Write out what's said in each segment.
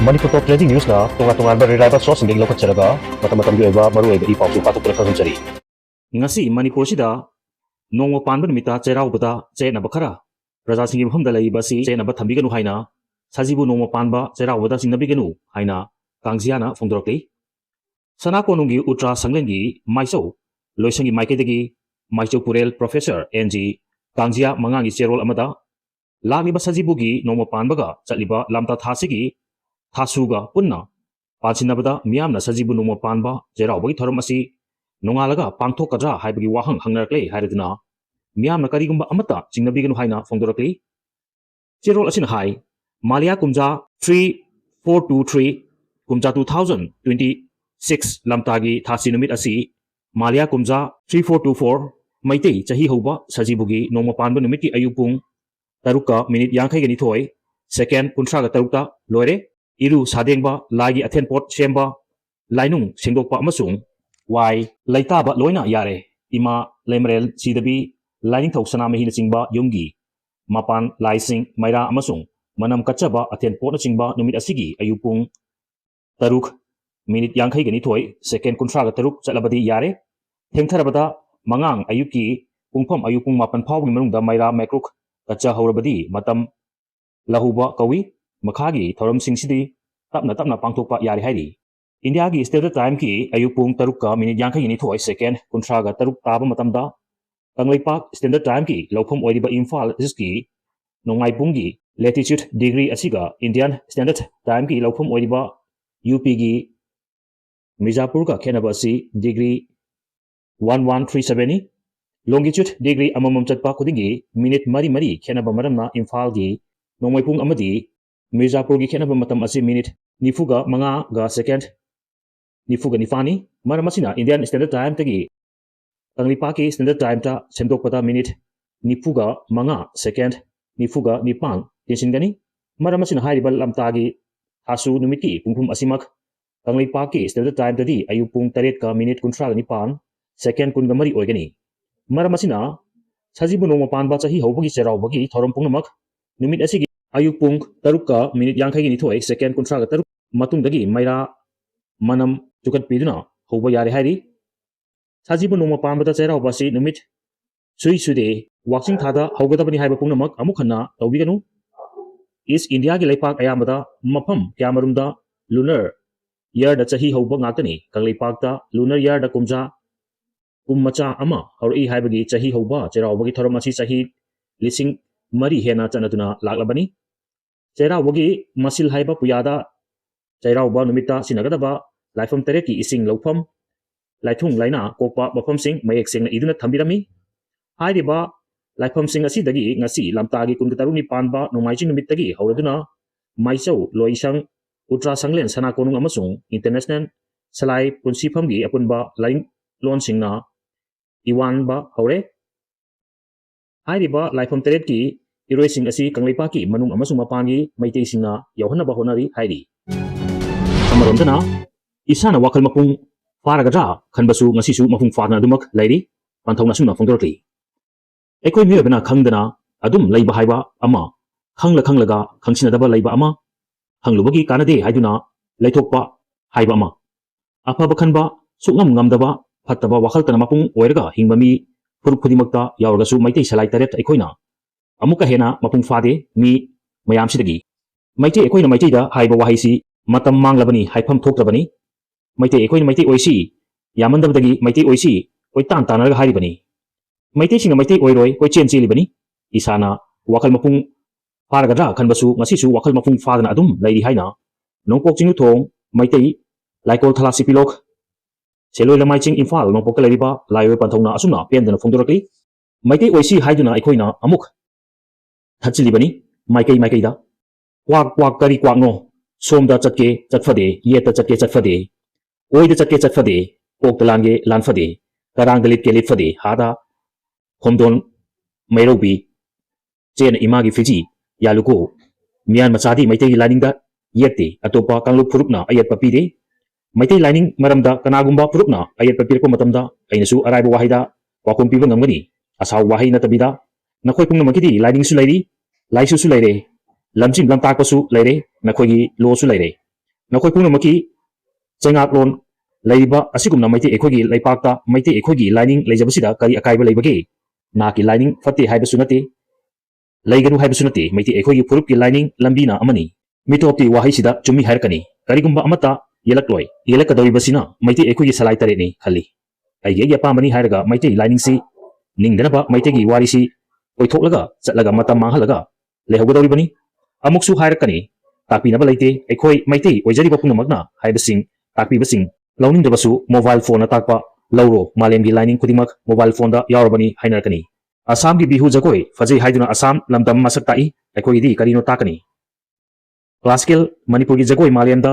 Manipur Top Trending News na tunga-tungan ba reliable source hindi lokat saraga mata-matam gi ba maru ay ipaw su patok pala kasunchari. Ngasi Manipur sida nongwa panba numita cherau bata che na bakara raja singi mhamda lai basi che na ba thambiganu haina sajibu nongwa panba cherau bata singnabiganu haina kangjiana phongdorokli sana konungi ultra sanglengi maiso loisangi maikedegi maiso purel professor NG kangjia mangangi cherol amada lagniba sajibugi nongwa panbaga chaliba lamta thasigi Thasuga punna Pachinabada Miamna Sajibu Numa Panba, Jerabagi Thoramasi, Nongalaga, Pangtokadra, Hybagi Wahang, Hangarkle, Haridna, Miamna Karigumba Amata, Chingnabigan Haina, Fondorakli, Jerol Asin Hai, Malia Kumja 3423, Kumja 2026, Lamtagi, Thasinumit Asi, Malia Kumja 3424, Maite, Chahi Hoba, Sajibugi, Noma Panba Numiti Ayupung, Taruka, Minute Yankai Ganitoy, second Kuntraga Taruka, Lore. Iru sadengba lagi athen pot semba lainung singdokpa amasung wai laitaba loina yare ima lemrel sidabi laining thoksana mehi na chingba yumgi mapan laising maira amasung manam kachaba athen pot na chingba numit asigi ayupung taruk minute yangkai gani thoi second kuntraga taruk chalabadi yare thengtharabada mangang ayuki pungpham ayupung mapan phawgi manungda maira mekruk kacha horabadi matam lahuba kawi Makagi thoram singsidi tapna pangthokpa yari hairi India gi standard time ki ayupung tarukka minute yangkai ni thoi second kuntraga taruk taba matamda Kanglaipak standard time ki laupham oiriba Imphal iski nongai pungi latitude degree asiga Indian standard time ki laupham oiriba UP gi Mijapur ka khenaba asi degree 1137 ni longitude degree amamam chatpa khudingi minute mari khenaba maramna Imphal gi nongmai pung amadi Mijapur gi khenaba matam asi minute nifuga manga ga second nifuga nifani maramasina Indian standard time tagi Kanglipaki standard time ta semdokpata minute nifuga manga second nifuga nipang tinsingani maramasina hairiba lamtagi hasu numiki pungphum asimak Kanglipaki standard time tadi ayupung taret ka minute kuntraga nipang second kunga mari oigani maramasina sajibu nongma panba chahi hobagi cheraubagi thorom pungnamak numit asigi Ayupung tarukka minute yangkai ni thoi second kuntraga taruk matungdagi maira manam tukat piduna hoba yare hairi sajibu nongma panbada chairau basi numit sui sude watching thada hogadabani haiba pungnamak amukhanna tawbiganu East India gi leipak ayamada mafam kyamarumda lunar year da chahi hoba ngakani kangleipak ta lunar year da kumja kummacha ama hori haibagi chahi hoba chairau bagi thoramasi chahi lising mari hena chanatuna laklabani Chairaugi masil haiba puyada chairauba numita sinagadaba laifam tereki ising laufam laithung laina kokpa mafam sing mayek sing na iduna thambirami hairiba laifam sing asi dagi ngasi lamtagi kungataruni panba nomaijing numitagi hauraduna maisau loisang ultra sanglen sana konung amasung international salai punsifamgi apunba laing lon singna iwan ba haure hairiba laifam tereki Iroi-sing asi Kanglipaki manung amasung mapangi maitei singna yauhanaba honari hairi Amaromdana isana wakal mapung faragadra khanbasu ngasisu mapung farna dumak lairi panthongna sungna phongdorkli Ekoi miyobana khangdana adum leiba haiba ama khanglaga khangsinadaba leiba ama hanglubagi kanade haiduna leithokpa haiba ama afaba khanba sukngam ngamdaba phattaba wakhaltana mapung oiraga hingbami puruk phudimakta yauragasu maitei salai taret ekoina Amuka hena mapung fade mi mayam sidagi maite ekoina maite da haiba wahaisi matam manglabani haifam thokrabani maite ekoina maite oisi yamandabdagi maite oisi oi tan tanaraga hairibani maite singa maite oiroi koi chen chelibani isana wakal mapung faragadra khanbasu ngasisu wakal mapung fadana adum lairi haina nongpok chingu thong maite laikol thalasi pilok seloi lamai ching Imphal nongpok lariba laiwe panthongna asuna pendana phongdorakli maite oisi haiduna ekoina amuk Hatsilibani, Maikei da. Kwak kari kwak no. Somda chatke chatfade, yeta chatke chatfade. Oida chatke chatfade, kok talange lanfade. Karang dalit ke litfade, hada. Homdon, Mairobi. Chen imagi fiji, yaluko. Mian machadi maitei lining da, yete, atopa kanglup purupna ayat papide. Maitei lining maramda kanagumba purupna ayat papirko matamda, ainasu araiba wahida, wakum piba ngamgani. Asaw wahay na tabida. Nakoy pung namakiti lining su lairi, laisu su laire, lamjim lamtak pasu laire, nakoy gi lo su laire. ꯅꯈꯣꯏ ꯄꯨꯝꯅꯃꯛꯀꯤ ꯆꯩꯉꯥꯛꯂꯣꯟ ꯂꯩꯔꯤꯕ ꯑꯁꯤꯒꯨꯝꯅ ꯃꯩꯇꯩ ꯑꯩꯈꯣꯏꯒꯤ ꯂꯩꯄꯥꯛꯇ ꯃꯩꯇꯩ ꯑꯩꯈꯣꯏꯒꯤ ꯂꯥꯏꯅꯤꯡ ꯂꯩꯖꯕꯁꯤꯗ ꯀꯔꯤ ꯑꯀꯥꯏꯕ ꯂꯩꯕꯒꯦ? ꯅꯥꯀꯤ ꯂꯥꯏꯅꯤꯡ ꯐꯠꯇꯦ ꯍꯥꯏꯕꯁꯨ ꯅꯠꯇꯦ, ꯂꯩꯒꯅꯨ ꯍꯥꯏꯕꯁꯨ ꯅꯠꯇꯦ, ꯃꯩꯇꯩ ꯑꯩꯈꯣꯏꯒꯤ ꯐꯨꯔꯨꯞꯀꯤ ꯂꯥꯏꯅꯤꯡ ꯂꯝꯕꯤꯅ ꯑꯃꯅꯤ꯫ ꯃꯤꯇꯣꯞꯇꯤ ꯋꯥꯍꯩꯁꯤꯗ ꯆꯨꯝꯃꯤ ꯍꯥꯏꯔꯛꯀꯅꯤ, ꯀꯔꯤꯒꯨꯝꯕ ꯑꯃꯠꯇ ꯌꯦꯜꯂꯛꯂꯣꯏ꯫ ꯌꯦꯜꯂꯛꯀꯗꯧꯔꯤꯕꯁꯤꯅ ꯃꯩꯇꯩ ꯑꯩꯈꯣꯏꯒꯤ ꯁꯂꯥꯏ ꯇꯔꯦꯠꯅꯤ ꯈꯜꯂꯤ꯫ ꯑꯩꯒꯤ ꯑꯄꯥꯝꯕꯅꯤ ꯍꯥꯏꯔꯒ ꯃꯩꯇꯩ ꯂꯥꯏꯅꯤꯡꯁꯤ ꯅꯤꯡꯗꯅꯕ ꯃꯩꯇꯩꯒꯤ ꯋꯥꯔꯤꯁꯤ ꯑꯣꯏꯊꯣꯛꯂꯒ ꯆꯠꯂꯒ ꯃꯇꯝ ꯃꯥꯡꯍꯜꯂꯒ ꯂꯩꯍꯧꯒꯗꯧꯔꯤꯕꯅꯤ꯫ ꯑꯃꯨꯛꯁꯨ ꯍꯥꯏꯔꯛꯀꯅꯤ, ꯇꯥꯛꯄꯤꯅꯕ ꯂꯩꯇꯦ, ꯑꯩꯈꯣꯏ ꯃꯩꯇꯩ ꯑꯣꯏꯖꯔꯤꯕ ꯄꯨꯝꯅꯃꯛꯅ ꯍꯥꯏꯕꯁꯤꯡ ꯇꯥꯛꯄꯤꯕꯁꯤꯡ ꯂꯧꯅꯤꯡꯗꯕꯁꯨ ꯃꯣꯕꯥꯏꯜ ꯐꯣꯟꯅ ꯇꯥꯛꯄ ꯂꯧꯔꯣ, ꯃꯥꯂꯦꯝꯒꯤ ꯂꯥꯏꯅꯤꯡ ꯈꯨꯗꯤꯡꯃꯛ ꯃꯣꯕꯥꯏꯜ ꯐꯣꯟꯗ ꯌꯥꯎꯔꯕꯅꯤ ꯍꯥꯏꯅꯔꯛꯀꯅꯤ꯫ ꯑꯁꯥꯝꯒꯤ ꯕꯤꯍꯨ ꯖꯒꯣꯏ ꯐꯖꯩ ꯍꯥꯏꯗꯨꯅ ꯑꯁꯥꯝ ꯂꯝꯗꯝ ꯃꯁꯛ ꯇꯥꯛꯏ, ꯑꯩꯈꯣꯏꯒꯤꯗꯤ ꯀꯔꯤꯅꯣ ꯇꯥꯛꯀꯅꯤ? ꯀ꯭ꯂꯥꯁꯤꯀꯦꯜ ꯃꯅꯤꯄꯨꯔꯒꯤ ꯖꯒꯣꯏ ꯃꯥꯂꯦꯝꯗ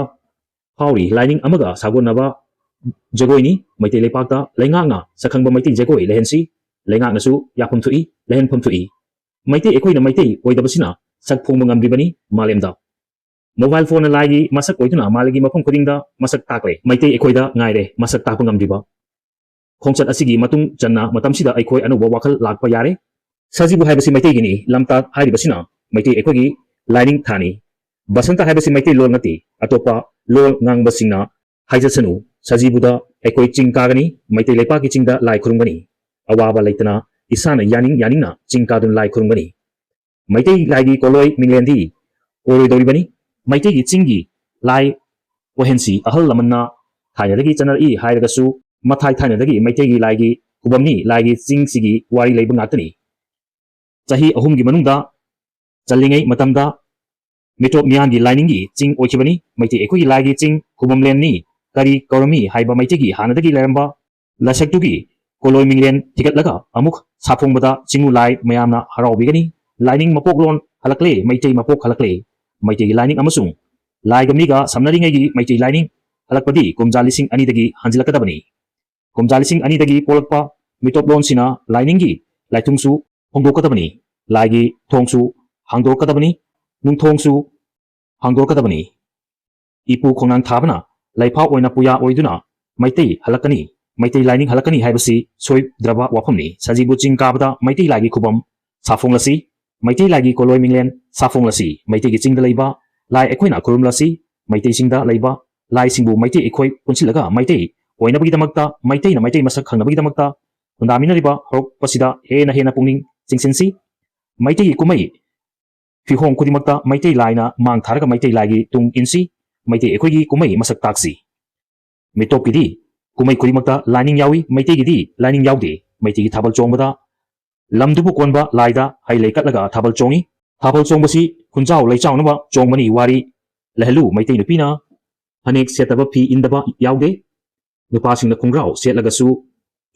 ꯐꯥꯎꯔꯤ ꯂꯥꯏꯅꯤꯡ ꯑꯃꯒ ꯁꯥꯒꯣꯟꯅꯕ ꯖꯒꯣꯏꯅꯤ꯫ ꯃꯩꯇꯩ ꯂꯩꯄꯥꯛꯇ ꯂꯩꯉꯥꯛꯅ ꯁꯛꯈꯪꯕ ꯃꯩꯇꯩ ꯖꯒꯣꯏ ꯂꯩꯍꯟꯁꯤ, ꯂꯩꯉꯥꯛꯅꯁꯨ ꯌꯥꯐꯝ ꯊꯣꯛꯏ, ꯂꯩꯍꯟꯐꯝ ꯊꯣꯛꯏ꯫ ꯃꯩꯇꯩ ꯑꯩꯈꯣꯏꯅ ꯃꯩꯇꯩ ꯑꯣꯏꯗꯕꯁꯤꯅ ꯁꯛ ꯐꯣꯡꯕ ꯉꯝꯗ꯭ꯔꯤꯕꯅꯤ ꯃꯥꯂꯦꯝꯗ꯫ ꯃꯣꯕꯥꯏꯜ ꯐꯣꯟꯅ ꯂꯥꯏꯒꯤ ꯃꯁꯛ ꯑꯣꯏꯗꯨꯅ ꯃꯥꯂꯦꯝꯒꯤ ꯃꯐꯝ ꯈꯨꯗꯤꯡꯗ ꯃꯁꯛ ꯇꯥꯛꯂꯦ, ꯃꯩꯇꯩ ꯑꯩꯈꯣꯏꯗ ꯉꯥꯏꯔꯦ ꯃꯁꯛ ꯇꯥꯛꯄ ꯉꯝꯗ꯭ꯔꯤꯕ꯫ ꯈꯣꯡꯆꯠ ꯑꯁꯤꯒꯤ ꯃꯇꯨꯡ ꯆꯟꯅ ꯃꯇꯝꯁꯤꯗ ꯑꯩꯈꯣꯏ ꯑꯅꯧꯕ ꯋꯥꯈꯜ ꯂꯥꯛꯄ ꯌꯥꯔꯦ꯫ ꯁꯖꯤꯕꯨ ꯍꯥꯏꯕꯁꯤ ꯃꯩꯇꯩꯒꯤꯅꯤ, ꯂꯝꯇꯥ ꯍꯥꯏꯔꯤꯕꯁꯤꯅ ꯃꯩꯇꯩ ꯑꯩꯈꯣꯏꯒꯤ ꯂꯥꯏꯅꯤꯡ ꯊꯥꯅꯤ꯫ ꯕꯁꯟꯇ ꯍꯥꯏꯕꯁꯤ ꯃꯩꯇꯩ ꯂꯣꯟ ꯅꯠꯇꯦ, ꯑꯇꯣꯞꯄ ꯂꯣꯟ ꯉꯥꯡꯕꯁꯤꯡꯅ ꯍꯥꯏꯖꯁꯅꯨ꯫ ꯁꯖꯤꯕꯨꯗ ꯑꯩꯈꯣꯏ ꯆꯤꯡ ꯀꯥꯒꯅꯤ, ꯃꯩꯇꯩ ꯂꯩꯄꯥꯛꯀꯤ ꯆꯤꯡꯗ ꯂꯥꯏ ꯈꯨꯔꯨꯝꯒꯅꯤ꯫ ꯑꯋꯥꯕ ꯂꯩꯇꯅ ꯏꯁꯥꯅ ꯌꯥꯅꯤꯡ ꯌꯥꯅꯤꯡꯅ ꯆꯤꯡ ꯀꯥꯗꯨꯅ ꯂꯥꯏ ꯈꯨꯔꯨꯝꯒꯅꯤ꯫ ꯃꯩꯇꯩ ꯂꯥꯏꯒꯤ ꯀꯣꯂꯣꯏ ꯃꯤꯡꯂꯦꯟꯗꯤ ꯑꯣꯏꯔꯣꯏꯗꯧꯔꯤꯕꯅꯤ꯫ ꯃꯩꯇꯩꯒꯤ ꯆꯤꯡꯒꯤ ꯂꯥꯏ ꯑꯣꯏꯍꯟꯁꯤ꯫ ꯑꯍꯜ ꯂꯃꯟꯅ ꯊꯥꯏꯅꯗꯒꯤ ꯆꯠꯅꯔꯛꯏ ꯍꯥꯏꯔꯒꯁꯨ ꯃꯊꯥꯏ ꯊꯥꯏꯅꯗꯒꯤ ꯃꯩꯇꯩꯒꯤ ꯂꯥꯏꯒꯤ ꯈꯨꯕꯝꯅꯤ, ꯂꯥꯏꯒꯤ ꯆꯤꯡꯁꯤꯒꯤ ꯋꯥꯔꯤ ꯂꯩꯕ ꯉꯥꯛꯇꯅꯤ꯫ ꯆꯍꯤ 3ꯒꯤ ꯃꯅꯨꯡꯗ ꯆꯜꯂꯤꯉꯩ ꯃꯇꯝꯗ ꯃꯤꯇꯣꯞ ꯃꯤꯌꯥꯟꯒꯤ ꯂꯥꯏꯅꯤꯡꯒꯤ ꯆꯤꯡ ꯑꯣꯏꯈꯤꯕꯅꯤ꯫ ꯃꯩꯇꯩ ꯑꯩꯈꯣꯏꯒꯤ ꯂꯥꯏꯒꯤ ꯆꯤꯡ ꯈꯨꯕꯝꯂꯦꯟꯅꯤ꯫ ꯀꯔꯤ ꯀꯧꯔꯝꯃꯤ ꯍꯥꯏꯕ ꯃꯩꯇꯩꯒꯤ ꯍꯥꯟꯅꯗꯒꯤ ꯂꯩꯔꯝꯕ ꯂꯥꯏꯁꯛꯇꯨꯒꯤ ꯀꯣꯂꯣꯏ ꯃꯤꯡꯂꯦꯟ ꯊꯤꯒꯠꯂꯒ ꯑꯃꯨꯛ ꯁꯥꯐꯣꯡꯕꯗ ꯆꯤꯡꯎ ꯂꯥꯏ ꯃꯌꯥꯝꯅ ꯍꯔꯥꯎꯕꯤꯒꯅꯤ꯫ ꯂꯥꯏꯅꯤꯡ ꯃꯄꯣꯛꯂꯣꯟ ꯍꯜꯂꯛꯂꯦ, ꯃꯩꯇꯩ ꯃꯄꯣꯛ ꯍꯜꯂꯛꯂꯦ꯫ ꯃꯩꯇꯩꯒꯤ ꯂꯥꯏꯅꯤꯡ ꯑꯃꯁꯨꯡ ꯂꯥꯏꯒ ꯃꯤꯒ ꯁꯝꯅꯔꯤꯉꯩꯒꯤ ꯃꯩꯇꯩ ꯂꯥꯏꯅꯤꯡ ꯍꯜꯂꯛꯄꯗꯤ ꯀꯨꯝꯖꯥ 2,000 ꯍꯟꯖꯤꯜꯂꯛꯀꯗꯕꯅꯤ꯫ ꯀꯨꯝꯖꯥ 2,000 ꯄꯣꯛꯂꯛꯄ ꯃꯤꯇꯣꯞꯂꯣꯟꯁꯤꯅ ꯂꯥꯏꯅꯤꯡꯒꯤ ꯂꯥꯏꯊꯨꯡꯁꯨ ꯍꯣꯡꯗꯣꯛꯀꯗꯕꯅꯤ, ꯂꯥꯏꯒꯤ ꯊꯣꯡꯁꯨ ꯍꯥꯡꯗꯣꯛꯀꯗꯕꯅꯤ, ꯅꯨꯡꯊꯣꯡꯁꯨ ꯍꯥꯡꯗꯣꯛꯀꯗꯕꯅꯤ꯫ ꯏꯄꯨ ꯈꯣꯡꯅꯥꯡ ꯊꯥꯕꯅ ꯂꯩꯐꯥꯎ ꯑꯣꯏꯅ ꯄꯨꯌꯥ ꯑꯣꯏꯗꯨꯅ ꯃꯩꯇꯩ ꯍꯜꯂꯛꯀꯅꯤ, ꯃꯩꯇꯩ ꯂꯥꯏꯅꯤꯡ ꯍꯜꯂꯛꯀꯅꯤ ꯍꯥꯏꯕꯁꯤ ꯁꯣꯏꯗ꯭ꯔꯕ ꯋꯥꯐꯝꯅꯤ꯫ ꯁꯖꯤꯕꯨ ꯆꯤꯡ ꯀꯥꯕꯗ ꯃꯩꯇꯩ ꯂꯥꯏꯒꯤ ꯈꯨꯕꯝ ꯁꯥꯐꯣꯡꯂꯁꯤ, ꯃꯩꯇꯩ ꯂꯥꯏꯒꯤ ꯀꯣꯂꯣꯏ ꯃꯤꯡꯂꯦꯟ ꯁꯥꯐꯣꯡꯂꯁꯤ꯫ ꯃꯩꯇꯩꯒꯤ ꯆꯤꯡꯗ ꯂꯩꯕ ꯂꯥꯏ ꯑꯩꯈꯣꯏꯅ ꯈꯨꯔꯨꯝꯂꯁꯤ, ꯃꯩꯇꯩꯁꯤꯡꯗ ꯂꯩꯕ ꯂꯥꯏꯁꯤꯡꯕꯨ ꯃꯩꯇꯩ ꯑꯩꯈꯣꯏ ꯄꯨꯟꯁꯤꯜꯂꯒ ꯃꯩꯇꯩ ꯑꯣꯏꯅꯕꯒꯤꯗꯃꯛꯇ, ꯃꯩꯇꯩꯅ ꯃꯩꯇꯩ ꯃꯁꯛ ꯈꯪꯅꯕꯒꯤꯗꯃꯛꯇ ꯈꯨꯟꯗꯥꯃꯤꯟꯅꯔꯤꯕ ꯍꯧꯔꯛꯄꯁꯤꯗ ꯍꯦꯟꯅ ꯍꯦꯟꯅ ꯄꯨꯛꯅꯤꯡ ꯆꯤꯡꯁꯤꯟꯁꯤ꯫ ꯃꯩꯇꯩꯒꯤ ꯀꯨꯝꯍꯩ ꯐꯤꯍꯣꯡ ꯈꯨꯗꯤꯡꯃꯛꯇ ꯃꯩꯇꯩ ꯂꯥꯏꯅ ꯃꯥꯡ ꯊꯥꯔꯒ ꯃꯩꯇꯩ ꯂꯥꯏꯒꯤ ꯇꯨꯡ ꯏꯟꯁꯤ, ꯃꯩꯇꯩ ꯑꯩꯈꯣꯏꯒꯤ ꯀꯨꯝꯍꯩ ꯃꯁꯛ ꯇꯥꯛꯁꯤ꯫ ꯃꯤꯇꯣꯞꯀꯤꯗꯤ ꯀꯨꯝꯍꯩ ꯈꯨꯗꯤꯡꯃꯛꯇ ꯂꯥꯏꯅꯤꯡ ꯌꯥꯎꯏ, ꯃꯩꯇꯩꯒꯤꯗꯤ ꯂꯥꯏꯅꯤꯡ ꯌꯥꯎꯗꯦ꯫ ꯃꯩꯇꯩꯒꯤ ꯊꯥꯕꯜ ꯆꯣꯡꯕꯗ ꯂꯝꯗꯨꯕꯨ ꯀꯣꯟꯕ ꯂꯥꯏꯗ ꯍꯩ ꯂꯩ ꯀꯠꯂꯒ ꯊꯥꯕꯜ ꯆꯣꯡꯏ꯫ ꯊꯥꯕꯜ ꯆꯣꯡꯕꯁꯤ ꯈꯨꯟꯖꯥꯎ ꯂꯩꯆꯥꯎꯅꯕ ꯆꯣꯡꯕꯅꯤ꯫ ꯋꯥꯔꯤ ꯂꯩꯍꯜꯂꯨ, ꯃꯩꯇꯩ ꯅꯨꯄꯤꯅ ꯐꯅꯦꯛ ꯁꯦꯠꯇꯕ ꯐꯤ ꯏꯟꯗꯕ ꯌꯥꯎꯗꯦ꯫ ꯅꯨꯄꯥꯁꯤꯡꯅ ꯈꯣꯡꯒ꯭ꯔꯥꯎ ꯁꯦꯠꯂꯒꯁꯨ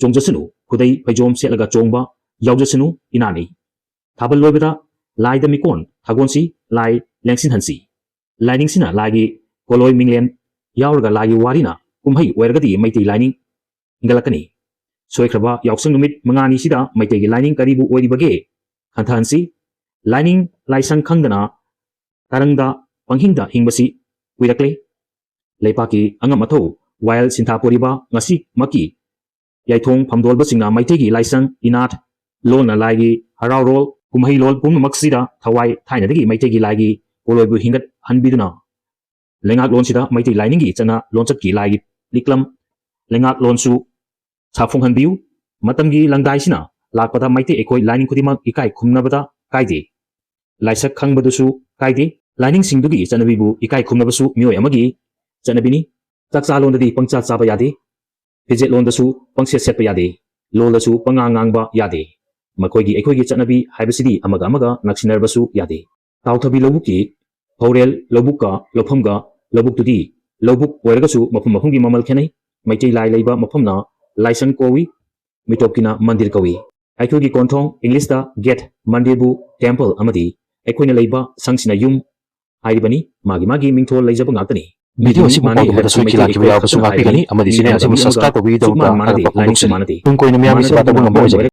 ꯆꯣꯡꯖꯁꯅꯨ, ꯈꯨꯗꯩ ꯐꯩꯖꯣꯝ ꯁꯦꯠꯂꯒ ꯆꯣꯡꯕ ꯌꯥꯎꯖꯁꯅꯨ, ꯏꯅꯥꯠꯅꯤ꯫ ꯊꯥꯕꯜ ꯂꯣꯏꯕꯗ ꯂꯥꯏꯗ ꯃꯤꯀꯣꯟ ꯊꯥꯒꯣꯟꯁꯤ, ꯂꯥꯏ ꯂꯦꯡꯁꯤꯟꯍꯟꯁꯤ꯫ ꯂꯥꯏꯅꯤꯡꯁꯤꯅ ꯂꯥꯏꯒꯤ ꯀꯣꯂꯣꯏ ꯃꯤꯡꯂꯦꯟ ꯌꯥꯎꯔꯒ ꯂꯥꯏꯒꯤ ꯋꯥꯔꯤꯅ ꯀꯨꯝꯍꯩ ꯑꯣꯏꯔꯒꯗꯤ ꯃꯩꯇꯩ ꯂꯥꯏꯅꯤꯡ ꯍꯤꯡꯒꯠꯂꯛꯀꯅꯤ꯫ ꯁꯣꯏꯈ꯭ꯔꯕ ꯌꯥꯎꯁꯪ ꯅꯨꯃꯤꯠ 5ꯅꯤꯁꯤꯗ ꯃꯩꯇꯩꯒꯤ ꯂꯥꯏꯅꯤꯡ ꯀꯔꯤꯕꯨ ꯑꯣꯏꯔꯤꯕꯒꯦ ꯈꯟꯊꯍꯟꯁꯤ꯫ ꯂꯥꯏꯅꯤꯡ ꯂꯥꯏꯁꯪ ꯈꯪꯗꯅ ꯇꯔꯪꯗ ꯄꯪꯍꯤꯡꯗ ꯍꯤꯡꯕꯁꯤ ꯀꯨꯏꯔꯛꯂꯦ꯫ ꯂꯩꯄꯥꯛꯀꯤ ꯑꯉꯝ ꯑꯊꯧ ꯋꯥꯌꯦꯜ ꯁꯤꯟꯊꯥꯄꯨꯔꯤꯕ ꯉꯁꯤꯃꯛꯀꯤ ꯌꯥꯏꯊꯣꯡ ꯐꯝꯗꯣꯜꯕꯁꯤꯡꯅ ꯃꯩꯇꯩꯒꯤ ꯂꯥꯏꯁꯪ, ꯏꯅꯥꯠ, ꯂꯣꯟꯅ ꯂꯥꯏꯒꯤ ꯍꯔꯥꯎꯔꯣꯜ ꯀꯨꯝꯍꯩꯂꯣꯜ ꯄꯨꯝꯅꯃꯛꯁꯤꯗ ꯊꯋꯥꯏ ꯊꯥꯏꯅꯗꯒꯤ ꯃꯩꯇꯩꯒꯤ ꯂꯥꯏꯒꯤ ꯄꯣꯂꯣꯏꯕꯨ ꯍꯤꯡꯒꯠꯍꯟꯕꯤꯗꯨꯅ ꯂꯩꯉꯥꯛꯂꯣꯟꯁꯤꯗ ꯃꯩꯇꯩ ꯂꯥꯏꯅꯤꯡꯒꯤ ꯆꯠꯅ ꯂꯣꯟꯆꯠꯀꯤ ꯂꯥꯏꯒꯤ ꯂꯤꯛꯂꯝ ꯂꯩꯉꯥꯛꯂꯣꯟꯁꯨ ꯁꯥꯐꯣꯡꯍꯟꯕꯤꯌꯨ꯫ ꯃꯇꯝꯒꯤ ꯂꯪꯗꯥꯏꯁꯤꯅ ꯂꯥꯛꯄꯗ ꯃꯩꯇꯩ ꯑꯩꯈꯣꯏ ꯂꯥꯏꯅꯤꯡ ꯈꯨꯗꯤꯡꯃꯛ ꯏꯀꯥꯏ ꯈꯨꯝꯅꯕꯗ ꯀꯥꯏꯗꯦ, ꯂꯥꯏꯁꯛ ꯈꯪꯕꯗꯨꯁꯨ ꯀꯥꯏꯗꯦ꯫ ꯂꯥꯏꯅꯤꯡꯁꯤꯡꯗꯨꯒꯤ ꯆꯠꯅꯕꯤꯕꯨ ꯏꯀꯥꯏ ꯈꯨꯝꯅꯕꯁꯨ ꯃꯤꯑꯣꯏ ꯑꯃꯒꯤ ꯆꯠꯅꯕꯤꯅꯤ꯫ ꯆꯥꯛꯆꯥꯂꯣꯟꯗꯗꯤ ꯄꯪꯆꯥ ꯆꯥꯕ ꯌꯥꯗꯦ, ꯐꯤꯖꯦꯠꯂꯣꯟꯗꯁꯨ ꯄꯪꯁꯦꯠ ꯁꯦꯠꯄ ꯌꯥꯗꯦ, ꯂꯣꯜꯗꯁꯨ ꯄꯪꯉꯥꯡ ꯉꯥꯡꯕ ꯌꯥꯗꯦ꯫ ꯃꯈꯣꯏꯒꯤ ꯑꯩꯈꯣꯏꯒꯤ ꯆꯠꯅꯕꯤ ꯍꯥꯏꯕꯁꯤꯗꯤ ꯑꯃꯒ ꯑꯃꯒ ꯅꯛꯁꯤꯟꯅꯔꯕꯁꯨ ꯌꯥꯗꯦ꯫ ꯇꯥꯎꯊꯕꯤ ꯂꯧꯕꯨꯛꯀꯤ ꯐꯧꯔꯦꯜ ꯂꯧꯕꯨꯛꯀ ꯂꯧꯐꯝꯒ ꯂꯧꯕꯨꯛꯇꯨꯗꯤ ꯂꯧꯕꯨꯛ ꯑꯣꯏꯔꯒꯁꯨ ꯃꯐꯝ ꯃꯐꯝꯒꯤ ꯃꯃꯜ ꯈꯦꯠꯅꯩ꯫ ꯃꯩꯇꯩ ꯂꯥꯏ ꯂꯩꯕ ꯃꯐꯝꯅ ꯂꯥꯏꯁꯪ ꯀꯧꯏ, ꯃꯤꯇꯣꯞꯀꯤꯅ ꯃꯟꯗꯤꯔ ꯀꯧꯏ꯫ ꯑꯩꯈꯣꯏꯒꯤ ꯀꯣꯟꯊꯣꯡ ꯏꯪꯂꯤꯁꯇ ꯒꯦꯠ, ꯃꯟꯗꯤꯔꯕꯨ ꯇꯦꯝꯄꯜ, ꯑꯃꯗꯤ ꯑꯩꯈꯣꯏꯅ ꯂꯩꯕ ꯁꯪꯁꯤꯅ ꯌꯨꯝ ꯍꯥꯏꯔꯤꯕꯅꯤ꯫ ꯃꯥꯒꯤ ꯃꯥꯒꯤ ꯃꯤꯡꯊꯣꯜ ꯂꯩꯖꯕ ꯉꯥꯛꯇꯅꯤ꯫ ꯚꯤꯗꯤꯑꯣ ꯑꯁꯤꯕꯨ ꯄꯥꯎꯗꯕꯗ ꯁꯣꯏꯈꯤ ꯂꯥꯛꯈꯤꯕ ꯌꯥꯎꯔꯕꯁꯨ ꯉꯥꯛꯄꯤꯒꯅꯤ, ꯑꯃꯗꯤ ꯆꯦꯅꯦꯜ ꯑꯁꯤꯕꯨ ꯁꯕꯁꯀ꯭ꯔꯥꯏꯕ ꯇꯧꯕꯤꯒꯤꯗꯃꯛꯇ ꯊꯥꯒꯠꯄ ꯐꯣꯡꯗꯣꯛꯆꯔꯤ꯫ ꯇꯨꯡ ꯀꯣꯏꯅ ꯃꯤꯌꯥꯝꯒꯤ ꯁꯦꯕꯥ ꯇꯧꯕ ꯉꯝꯕ ꯑꯣꯏꯖꯒꯅꯤ꯫